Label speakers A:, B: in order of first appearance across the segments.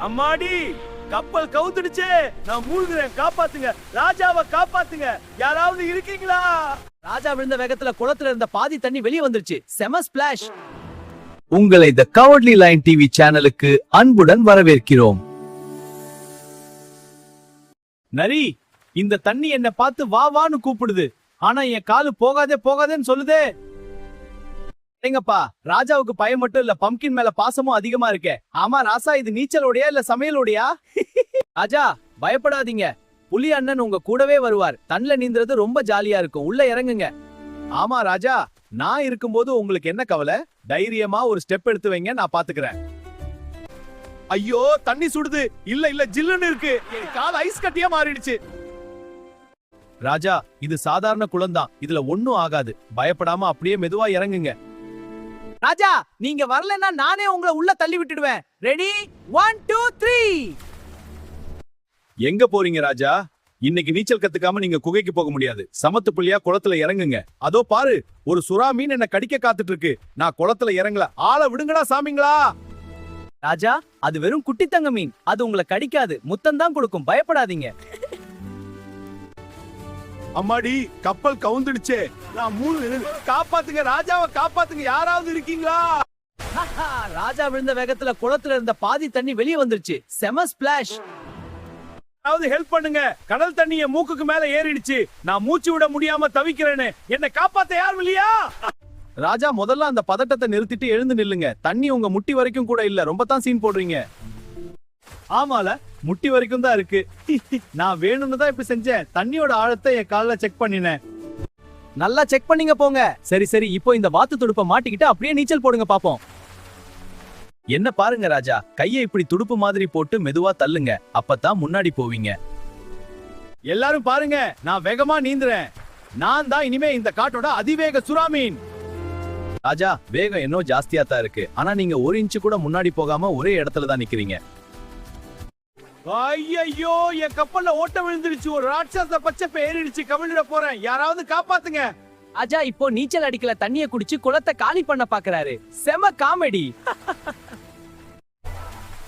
A: அம்மாடி, கப்பல் கவுத்துடுச்சே, நான் மூழ்கிறேன், காப்பாத்துங்க, ராஜாவை காப்பாத்துங்க, யாராவது இருக்கீங்களா?
B: ராஜா விழுந்த வேகத்துல குளத்துல இருந்த பாதி தண்ணி வெளியே வந்துருச்சு. செம ஸ்பிளாஷ். உங்களை தி கவர்ட்லி லைன் டிவி சேனலுக்கு அன்புடன் வரவேற்கிறோம்.
A: நரி, இந்த தண்ணி என்ன பார்த்து வா வான்னு கூப்பிடுது, ஆனா என் காலு போகாதே போகாதேன்னு சொல்லுதே.
B: எங்கப்பா, ராஜாவுக்கு பயம் மட்டும் இல்ல, பம்கின் மேல பாசமும் அதிகமா இருக்கே. ஆமா ராசா, இது நீச்சலோடையா இல்ல சமையலோடையா? ராஜா பயப்படாதீங்க, புலி அண்ணன் உங்க கூடவே வருவார். தண்ணில நீந்துறது ரொம்ப ஜாலியா இருக்கும், உள்ள இறங்குங்க.
A: ஆமா ராஜா, நான் இருக்கும்போது உங்களுக்கு என்ன கவலை? தைரியமா ஒரு ஸ்டெப் எடுத்து வைங்க, நான் பாத்துக்கிறேன். ஐயோ, தண்ணி சுடுது. இல்ல இல்ல, ஜில்லுன்னு இருக்கு, என் கால் ஐஸ் கட்டியா மாறிடுச்சு. ராஜா, இது சாதாரண குளம்தான், இதுல ஒண்ணும் ஆகாது, பயப்படாம அப்படியே மெதுவா இறங்குங்க.
B: ராஜா, நீங்க வரலன்னா நானே உங்களை உள்ள தள்ளி விட்டுடுவேன். ரெடி, 1 2 3.
A: எங்க போறீங்க ராஜா? இன்னைக்கு நீச்சல் கத்துக்காம நீங்க குகைக்கு போக முடியாது. சமத்து புள்ளியா குளத்துல இறங்குங்க. அதோ பாரு, ஒரு சுறா மீன் என்ன கடிக்க காத்துட்டு இருக்கு. நான் குளத்துல இறங்கல, ஆளை விடுங்கடா சாமிங்களா.
B: ராஜா, அது வெறும் குட்டி தங்க மீன், அது உங்களை கடிக்காது, முத்தம் தான் கொடுக்கும், பயப்படாதீங்க.
A: அம்மாடி, கப்பல் கவுந்துடுச்சே, நான் காப்பாத்துங்க, ராஜாவை காப்பாத்துங்க, யாராவது இருக்கீங்களா?
B: ராஜா விழுந்த வேகத்துல குளத்துல இருந்த பாதி தண்ணி வெளியே வந்துருச்சு. செம ஸ்பிளாஷ்.
A: யாராவது ஹெல்ப் பண்ணுங்க, கடல் தண்ணி என் மூக்குக்கு மேல ஏறிடுச்சு, நான் மூச்சு விட முடியாம தவிக்கிறேன்னு, என்னை காப்பாத்த யாரும் இல்லையா? ராஜா, முதல்ல அந்த பதட்டத்தை நிறுத்திட்டு எழுந்து நில்லுங்க. தண்ணி உங்க முட்டி வரைக்கும் கூட இல்ல, ரொம்ப தான் சீன் போடுறீங்க. ஆமால, முட்டி வரைக்கும் தான் இருக்கு. நான் வேணும்னு தான் இப்படி செஞ்சேன். தண்ணியோட ஆழத்தை என் கால்ல செக் பண்ணினேன்.
B: நல்லா செக் பண்ணீங்க போங்க. சரி சரி, இப்போ இந்த வாத்து துடுப்பை மாட்டிக்கிட்டு அப்படியே நீச்சல் போடுங்க பாப்போம்.
A: என்ன பாருங்க ராஜா, கையை இப்படி துடுப்பு மாதிரி போட்டு மெதுவா தள்ளுங்க, அப்பதான் முன்னாடி போவீங்க. எல்லாரும் பாருங்க, நான் வேகமா நீந்துறேன். நான் தான் இனிமே இந்த காட்டோட அதிவேக சுறாமீன். ராஜா, வேகம் இன்னும் ஜாஸ்தியா தான் இருக்கு, ஆனா நீங்க ஒரு இன்ச்சு கூட முன்னாடி போகாம ஒரே இடத்துல தான் நிக்கிறீங்க. ஐயோ, என் கப்பல்ல ஓட்ட விழுந்துருச்சு, ஒரு ராட்சச பச்சை பேரிடுச்சு, கவிழ்ந்துட போறேன், யாராவது காப்பாத்துங்க.
B: ராஜா இப்போ நீச்சல் அடிக்கல, தண்ணிய குடிச்சு குளத்தை காலி பண்ண பாக்குறாரு. செம காமெடி.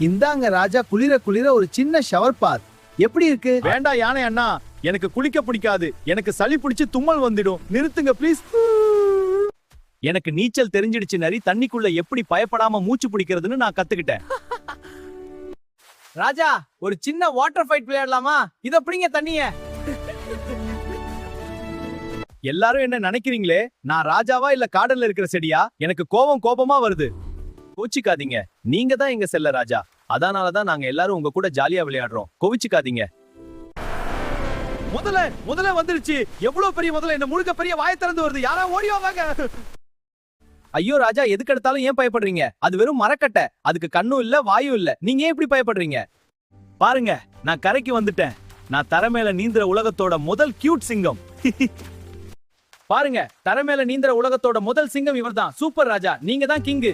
A: இந்தாங்க ராஜா, குளிர குளிர ஒரு சின்ன ஷவர் பாத். எப்படி இருக்கு? வேண்டாம் யானை அண்ணா, எனக்கு குளிக்க பிடிக்காது, எனக்கு சளி பிடிச்சு தும்மல் வந்துடும், நிறுத்துங்க ப்ளீஸ். எனக்கு நீச்சல் தெரிஞ்சிடுச்சு நரி, தண்ணிக்குள்ள எப்படி பயப்படாம மூச்சு பிடிக்கிறதுன்னு நான் கத்துக்கிட்டேன்.
B: ராஜா, ஒரு சின்ன வாட்டர் ஃபைட் விளையாடலாமா? இத பிடிங்க தண்ணிய.
A: எல்லாரும் என்ன நினைக்கிறீங்களே, நான் ராஜாவா இல்ல காடல்ல இருக்கிற செடியா? எனக்கு கோபமா வருது. கோச்சிக்காதீங்க, நீங்க தான் எங்க செல்ல ராஜா, அதனாலதான் நாங்க எல்லாரும் உங்க கூட ஜாலியா விளையாடுறோம், கோவிச்சுக்காதீங்க. முதல்ல வந்துருச்சு. எவ்வளவு பெரிய முதல்ல, என்ன முழுக்க பெரிய வாயை திறந்து வருது, யாரா ஓடி வாங்க.
B: ஐயோ ராஜா, எதுக்கு எடுத்தாலும் ஏன் பயப்படுறீங்க? அது வெறும் மரக்கட்டை, அதுக்கு கண்ணும் இல்ல வாயும் இல்ல, நீங்க ஏன் இப்படி பயப்படுறீங்க?
A: பாருங்க, நான் கரைக்கு வந்துட்டேன். நான் தரை மேல நீந்துற உலகத்தோட முதல் கியூட் சிங்கம்.
B: பாருங்க, தரை மேல நீந்துற உலகத்தோட முதல் சிங்கம் இவர்தான். சூப்பர் ராஜா, நீங்க தான் கிங்கு.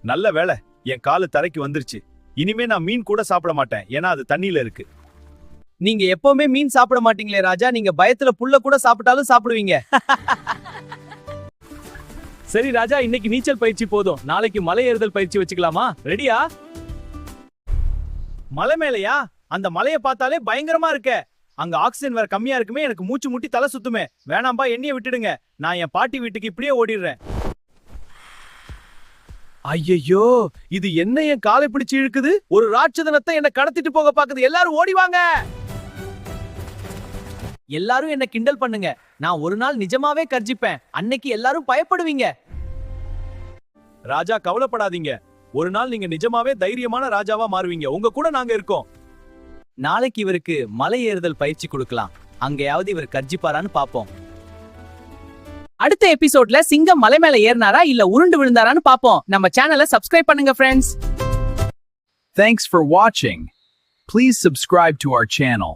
A: நல்ல வேளை, என் காலு தரைக்கு வந்துருச்சு. இனிமே நான் மீன் கூட சாப்பிட மாட்டேன், ஏன்னா அது தண்ணியில இருக்கு.
B: நீங்க எப்பவுமே மீன் சாப்பிட மாட்டீங்களே ராஜா, நீங்க பயத்துல புல்ல கூட சாப்பிட்டாலும் சாப்பிடுவீங்க.
A: சரி ராஜா, இன்னைக்கு நீச்சல் பயிற்சி போதும், நாளைக்கு மலை ஏறுதல் பயிற்சி வச்சுக்கலாமா? ரெடியா? மலை மேலையா? அந்த மலையை பார்த்தாலே பயங்கரமா இருக்க. அங்க ஆக்சிஜன் வேற கம்மியா இருக்குமே, எனக்கு மூச்சு முட்டி தலை சுத்துமே. வேணாம்பா, என்னைய விட்டுடுங்க, நான் என் பாட்டி வீட்டுக்கு இப்படியே ஓடிடுறேன். ஐயோ, இது என்ன என் காலை பிடிச்சு இழுக்குது? ஒரு ராட்சதனத்தை என்ன கடத்திட்டு போக பாக்குது. எல்லாரும் ஓடிவாங்க.
B: எல்லாரும் என்ன கிண்டல் பண்ணுங்க, நான் ஒரு நாள் நிஜமாவே கர்ஜிப்பேன், அன்னைக்கு எல்லாரும் பயப்படுவீங்க.
A: ராஜா, கவலைப்படாதீங்க, ஒரு நாள் நீங்க நிஜமாவே தைரியமான ராஜாவா மாறுவீங்க, உங்க கூட நாங்க இருக்கோம்.
B: நாளைக்கு இவருக்கு மலை ஏறுதல் பயிற்சி கொடுக்கலாம், அங்கேயாவது இவர் கர்ஜிப்பாரான்னு பாப்போம். அடுத்த எபிசோட்ல சிங்கம் மலை மேல ஏறினாரா இல்ல உருண்டு விழுந்தாரான்னு பாப்போம். நம்ம சேனலை சப்ஸ்கிரைப் பண்ணுங்க friends.
C: Thanks for watching. Please subscribe to our channel.